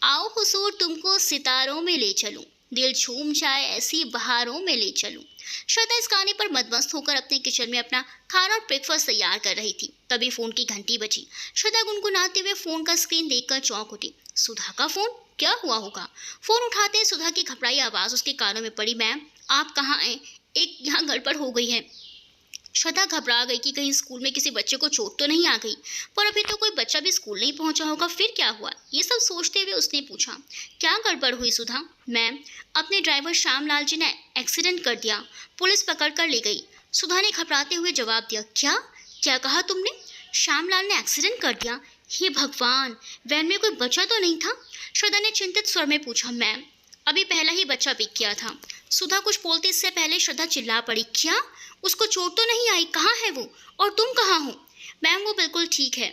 आओ हुजूर तुमको सितारों में ले चलूं, दिल झूम जाए ऐसी बहारों में ले चलूं। श्रद्धा इस गाने पर मदमस्त होकर अपने किचन में अपना खाना और ब्रेकफास्ट तैयार कर रही थी। तभी फ़ोन की घंटी बजी। श्रद्धा गुनगुनाते हुए फ़ोन का स्क्रीन देखकर चौंक उठी। सुधा का फ़ोन? क्या हुआ होगा? फ़ोन उठाते ही सुधा की घबराई आवाज़ उसके कानों में पड़ी। मैम आप कहाँ हैं? एक यहाँ गड़बड़ हो गई है। श्रद्धा घबरा गई कि कहीं स्कूल में किसी बच्चे को चोट तो नहीं आ गई, पर अभी तो कोई बच्चा भी स्कूल नहीं पहुंचा होगा, फिर क्या हुआ? ये सब सोचते हुए उसने पूछा, क्या गड़बड़ हुई सुधा? मैम अपने ड्राइवर श्यामलाल जी ने एक्सीडेंट कर दिया, पुलिस पकड़ कर ले गई। सुधा ने घबराते हुए जवाब दिया। क्या क्या कहा तुमने? श्यामलाल ने एक्सीडेंट कर दिया? हे भगवान, वैन में कोई बच्चा तो नहीं था? श्रद्धा ने चिंतित स्वर में पूछा। मैम अभी पहला ही बच्चा पिक किया था। सुधा कुछ बोलते इससे पहले श्रद्धा चिल्ला पड़ी। क्या? उसको चोट तो नहीं आई? कहाँ है वो? और तुम कहाँ हो? मैम वो बिल्कुल ठीक है।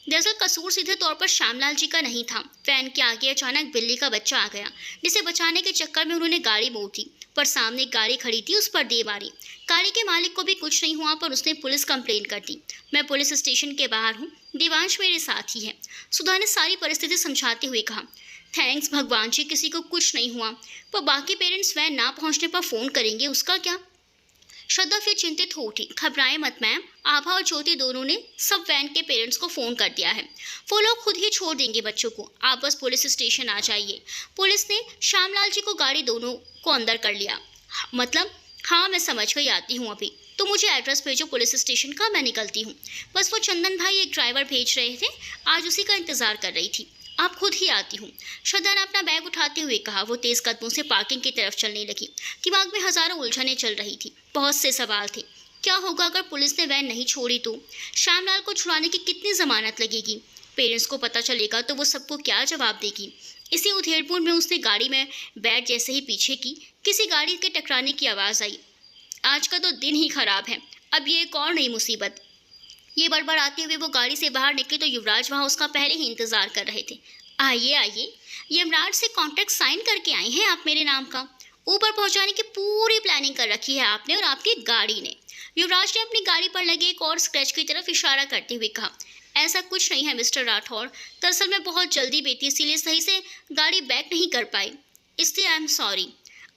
दरअसल कसूर सीधे तौर पर श्यामलाल जी का नहीं था। वैन के आगे अचानक बिल्ली का बच्चा आ गया, जिसे बचाने के चक्कर में उन्होंने गाड़ी मोड़ दी, पर सामने एक गाड़ी खड़ी थी उस पर दे मारी। गाड़ी के मालिक को भी कुछ नहीं हुआ, पर उसने पुलिस कंप्लेन कर दी। मैं पुलिस स्टेशन के बाहर हूँ, देवांश मेरे साथ ही है। सुधा ने सारी परिस्थिति समझाते हुए कहा। थैंक्स भगवान जी, किसी को कुछ नहीं हुआ, पर बाकी पेरेंट्स वैन ना पहुँचने पर फ़ोन करेंगे, उसका क्या? श्रद्धा फिर चिंतित हो उठी। घबराएं मत मैम, आभा और ज्योति दोनों ने सब वैन के पेरेंट्स को फ़ोन कर दिया है, वो लोग खुद ही छोड़ देंगे बच्चों को, आप बस पुलिस स्टेशन आ जाइए। पुलिस ने श्यामलाल जी को गाड़ी दोनों को अंदर कर लिया। मतलब हाँ मैं समझ गई, आती हूँ अभी। तो मुझे एड्रेस भेजो पुलिस स्टेशन का, मैं निकलती हूँ। बस वो चंदन भाई एक ड्राइवर भेज रहे थे, आज उसी का इंतज़ार कर रही थी। आप खुद ही आती हूँ, श्रद्धा ने अपना बैग उठाते हुए कहा। वो तेज़ कदमों से पार्किंग की तरफ चलने लगी। दिमाग में हज़ारों उलझनें चल रही थी, बहुत से सवाल थे। क्या होगा अगर पुलिस ने वैन नहीं छोड़ी तो? श्यामलाल को छुड़ाने की कितनी ज़मानत लगेगी? पेरेंट्स को पता चलेगा तो वो सबको क्या जवाब देगी? इसी उधेड़पुर में उसने गाड़ी में बैठ जैसे ही पीछे की, किसी गाड़ी के टकराने की आवाज़ आई। आज का तो दिन ही खराब है, अब ये एक और नई मुसीबत। ये बड़बड़ाते हुए वो गाड़ी से बाहर निकली तो युवराज वहाँ उसका पहले ही इंतज़ार कर रहे थे। आइए आइए, यमराज से कॉन्ट्रैक्ट साइन करके आई हैं आप मेरे नाम का। ऊपर पहुँचाने की पूरी प्लानिंग कर रखी है आपने और आपकी गाड़ी ने। युवराज ने अपनी गाड़ी पर लगे एक और स्क्रैच की तरफ इशारा करते हुए कहा। ऐसा कुछ नहीं है मिस्टर राठौर, दरअसल मैं बहुत जल्दी बेटी, इसीलिए सही से गाड़ी बैक नहीं कर पाई, इसलिए आई एम सॉरी।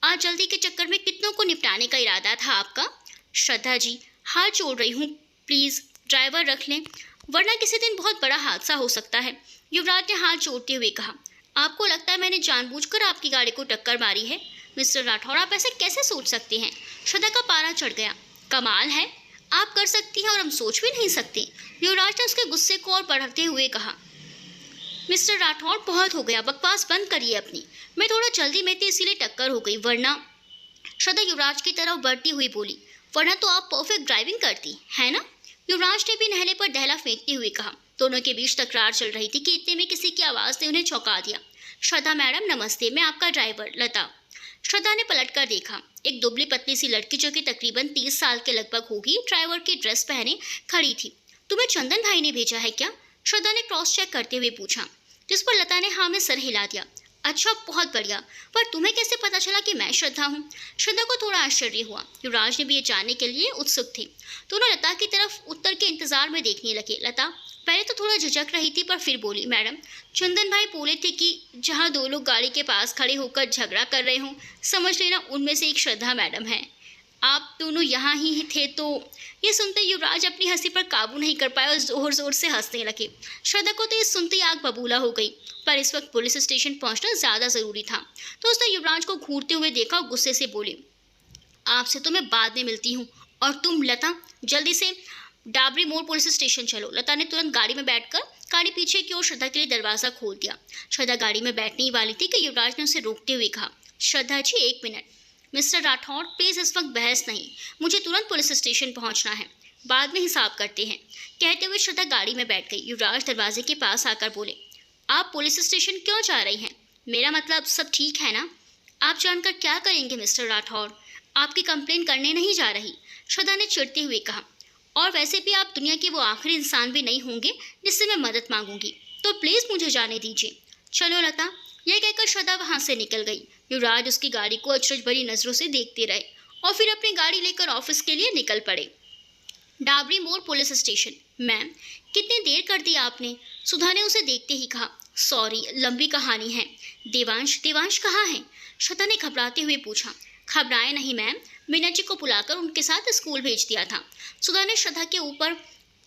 आज जल्दी के चक्कर में कितनों को निपटाने का इरादा था आपका? श्रद्धा जी, हाथ जोड़ रही हूँ, प्लीज़ ड्राइवर रख लें, वरना किसी दिन बहुत बड़ा हादसा हो सकता है। युवराज ने हाथ जोड़ते हुए कहा। आपको लगता है मैंने जानबूझकर आपकी गाड़ी को टक्कर मारी है? मिस्टर राठौर, आप ऐसे कैसे सोच सकते हैं? श्रद्धा का पारा चढ़ गया। कमाल है, आप कर सकती हैं और हम सोच भी नहीं सकते। युवराज ने उसके गुस्से को और बढ़ाते हुए कहा। मिस्टर राठौर, बहुत हो गया, बकवास बंद करिए अपनी। मैं थोड़ा जल्दी में थी इसीलिए टक्कर हो गई, वरना। श्रद्धा युवराज की तरफ बढ़ती हुई बोली, वरना तो आप परफेक्ट ड्राइविंग करती है ना? युवराज ने भी नहले पर दहला फेंकते हुए कहा। दोनों के बीच तकरार चल रही थी कि इतने में किसी की आवाज़ ने उन्हें चौंका दिया। श्रद्धा मैडम नमस्ते, मैं आपका ड्राइवर लता। श्रद्धा ने पलट कर देखा। एक दुबली पतली सी लड़की जो कि तकरीबन 30 साल के लगभग होगी, ड्राइवर की ड्रेस पहने खड़ी थी। तुम्हें चंदन भाई ने भेजा है क्या? श्रद्धा ने क्रॉस चेक करते हुए पूछा, जिस पर लता ने हाँ में सर हिला दिया। अच्छा, बहुत बढ़िया, पर तुम्हें कैसे पता चला कि मैं श्रद्धा हूँ? श्रद्धा को थोड़ा आश्चर्य हुआ। युवराज ने भी ये जानने के लिए उत्सुक थे। दोनों लता की तरफ उत्तर के इंतजार में देखने लगे। लता पहले तो थोड़ा झिझक रही थी, पर फिर बोली, मैडम चंदन भाई बोले थे कि जहाँ दो लोग गाड़ी के पास खड़े होकर झगड़ा कर रहे हों, समझ लेना उनमें से एक श्रद्धा मैडम है। आप दोनों यहाँ ही थे तो? ये सुनते युवराज अपनी हंसी पर काबू नहीं कर पाए और जोर जोर से हंसने लगे। श्रद्धा को तो ये सुनते ही आग बबूला हो गई, पर इस वक्त पुलिस स्टेशन पहुंचना ज़्यादा ज़रूरी था, तो उसने युवराज को घूरते हुए देखा और गुस्से से बोली, आपसे तो मैं बाद में मिलती हूँ, और तुम लता जल्दी से डाबरी मोड़ पुलिस स्टेशन चलो। लता ने तुरंत गाड़ी में बैठकर गाड़ी पीछे की ओर श्रद्धा के लिए दरवाज़ा खोल दिया। श्रद्धा गाड़ी में बैठने ही वाली थी कि युवराज ने उसे रोकते हुए कहा, श्रद्धा जी एक मिनट। मिस्टर राठौर, प्लीज़ इस वक्त बहस नहीं, मुझे तुरंत पुलिस स्टेशन पहुंचना है, बाद में हिसाब करते हैं। कहते हुए श्रद्धा गाड़ी में बैठ गई। युवराज दरवाजे के पास आकर बोले, आप पुलिस स्टेशन क्यों जा रही हैं? मेरा मतलब सब ठीक है ना? आप जानकर क्या करेंगे मिस्टर राठौर? आपकी कंप्लेन करने नहीं जा रही, श्रद्धा ने चिढ़ते हुए कहा। और वैसे भी आप दुनिया के वो आखिरी इंसान भी नहीं होंगे जिससे मैं मदद मांगूंगी, तो प्लीज़ मुझे जाने दीजिए। चलो लता, यह कहकर श्रद्धा वहाँ से निकल गई। युवराज उसकी गाड़ी को अचरज भरी नज़रों से देखते रहे और फिर अपनी गाड़ी लेकर ऑफिस के लिए निकल पड़े। डाबरी मोड़ पुलिस स्टेशन। मैम, कितनी देर कर दी आपने? सुधा ने उसे देखते ही कहा। सॉरी, लंबी कहानी है। देवांश कहाँ है? श्रद्धा ने घबराते हुए पूछा। घबराए नहीं मैम, मीना जी को बुलाकर उनके साथ स्कूल भेज दिया था। सुधा ने श्रद्धा के ऊपर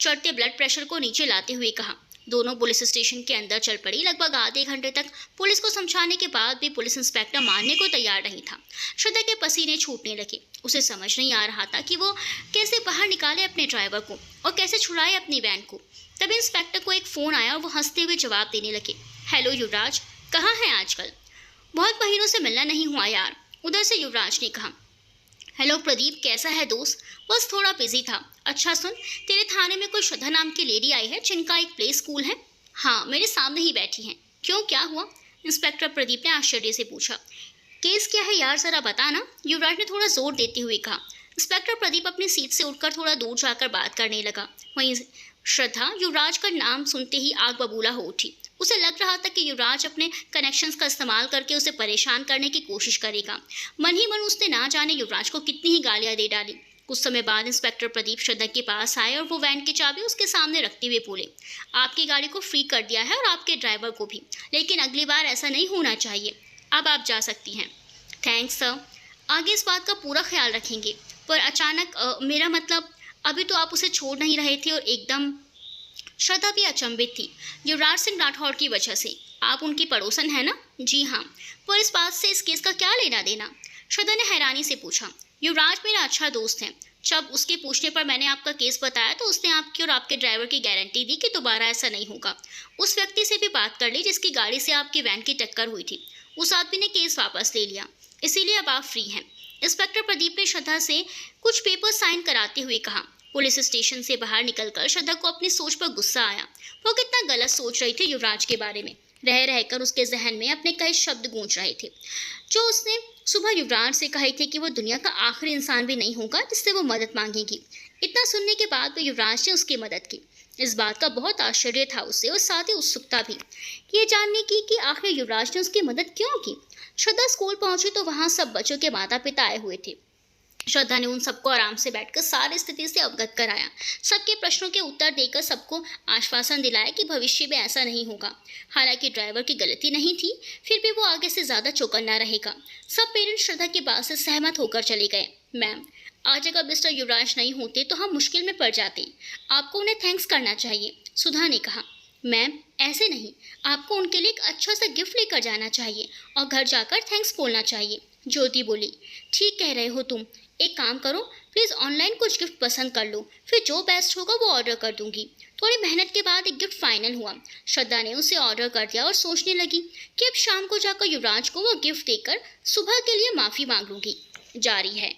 चढ़ते ब्लड प्रेशर को नीचे लाते हुए कहा। दोनों पुलिस स्टेशन के अंदर चल पड़ी। लगभग आधे घंटे तक पुलिस को समझाने के बाद भी पुलिस इंस्पेक्टर मानने को तैयार नहीं था। श्रद्धा के पसीने छूटने लगे। उसे समझ नहीं आ रहा था कि वो कैसे बाहर निकाले अपने ड्राइवर को और कैसे छुड़ाए अपनी वैन को। तभी इंस्पेक्टर को एक फ़ोन आया और वो हंसते हुए जवाब देने लगे। हेलो युवराज, कहाँ हैं आजकल? बहुत महीनों से मिलना नहीं हुआ यार, उधर से युवराज ने कहा। हेलो प्रदीप, कैसा है दोस्त? बस थोड़ा बिजी था। अच्छा सुन, तेरे थाने में कोई श्रद्धा नाम की लेडी आई है जिनका एक प्ले स्कूल है? हाँ, मेरे सामने ही बैठी हैं। क्यों, क्या हुआ? इंस्पेक्टर प्रदीप ने आश्चर्य से पूछा। केस क्या है यार, ज़रा बता ना, युवराज ने थोड़ा जोर देते हुए कहा। इंस्पेक्टर प्रदीप अपनी सीट से उठकर थोड़ा दूर जाकर बात करने लगा। वहीं श्रद्धा युवराज का नाम सुनते ही आग बबूला हो उठी। उसे लग रहा था कि युवराज अपने कनेक्शंस का इस्तेमाल करके उसे परेशान करने की कोशिश करेगा। मन ही मन उसने ना जाने युवराज को कितनी ही गालियां दे डाली। कुछ समय बाद इंस्पेक्टर प्रदीप श्रद्धा के पास आए और वो वैन की चाबी उसके सामने रखते हुए बोले, आपकी गाड़ी को फ्री कर दिया है और आपके ड्राइवर को भी, लेकिन अगली बार ऐसा नहीं होना चाहिए। अब आप जा सकती हैं। थैंक्स सर, आगे इस बात का पूरा ख्याल रखेंगे। पर अचानक मेरा मतलब, अभी तो आप उसे छोड़ नहीं रहे थे और एकदम। श्रद्धा भी अचंभित थी। युवराज सिंह राठौर की वजह से। आप उनकी पड़ोसन है ना? जी हाँ, पर इस बात से इस केस का क्या लेना देना? श्रद्धा ने हैरानी से पूछा। युवराज मेरा अच्छा दोस्त है, जब उसके पूछने पर मैंने आपका केस बताया तो उसने आपकी और आपके ड्राइवर की गारंटी दी कि दोबारा ऐसा नहीं होगा। उस व्यक्ति से भी बात कर ली जिसकी गाड़ी से आपकी वैन की टक्कर हुई थी। उस आदमी ने केस वापस ले लिया, इसीलिए अब आप फ्री हैं। इंस्पेक्टर प्रदीप ने श्रद्धा से कुछ पेपर साइन कराते हुए कहा। पुलिस स्टेशन से बाहर निकलकर श्रद्धा को अपनी सोच पर गुस्सा आया। वो कितना गलत सोच रही थी युवराज के बारे में। रह रहकर उसके जहन में अपने कई शब्द गूंज रहे थे जो उसने सुबह युवराज से कहे थे कि वो दुनिया का आखिरी इंसान भी नहीं होगा जिससे वो मदद मांगेगी। इतना सुनने के बाद भी युवराज ने उसकी मदद की। इस बात का बहुत आश्चर्य था उसे और साथ ही उत्सुकता भी ये जानने की कि आखिर युवराज ने उसकी मदद क्यों की। श्रद्धा स्कूल पहुंची तो वहां सब बच्चों के माता पिता आए हुए थे। श्रद्धा ने उन सबको आराम से बैठकर सारी स्थिति से अवगत कराया। सबके प्रश्नों के उत्तर देकर सबको आश्वासन दिलाया कि भविष्य में ऐसा नहीं होगा। हालांकि ड्राइवर की गलती नहीं थी, फिर भी वो आगे से ज़्यादा चौकन्ना रहेगा। सब पेरेंट्स श्रद्धा की बात से सहमत होकर चले गए। मैम, आज अगर मिस्टर युवराज नहीं होते तो हम मुश्किल में पड़ जाते। आपको उन्हें थैंक्स करना चाहिए, सुधा ने कहा। मैम, ऐसे नहीं, आपको उनके लिए एक अच्छा सा गिफ्ट लेकर जाना चाहिए और घर जाकर थैंक्स बोलना चाहिए, ज्योति बोली। ठीक कह रहे हो तुम। एक काम करो, प्लीज़ ऑनलाइन कुछ गिफ्ट पसंद कर लो, फिर जो बेस्ट होगा वो ऑर्डर कर दूंगी। थोड़ी मेहनत के बाद एक गिफ्ट फाइनल हुआ। श्रद्धा ने उसे ऑर्डर कर दिया और सोचने लगी कि अब शाम को जाकर युवराज को वो गिफ्ट देकर सुबह के लिए माफ़ी मांग लूंगी। जारी है।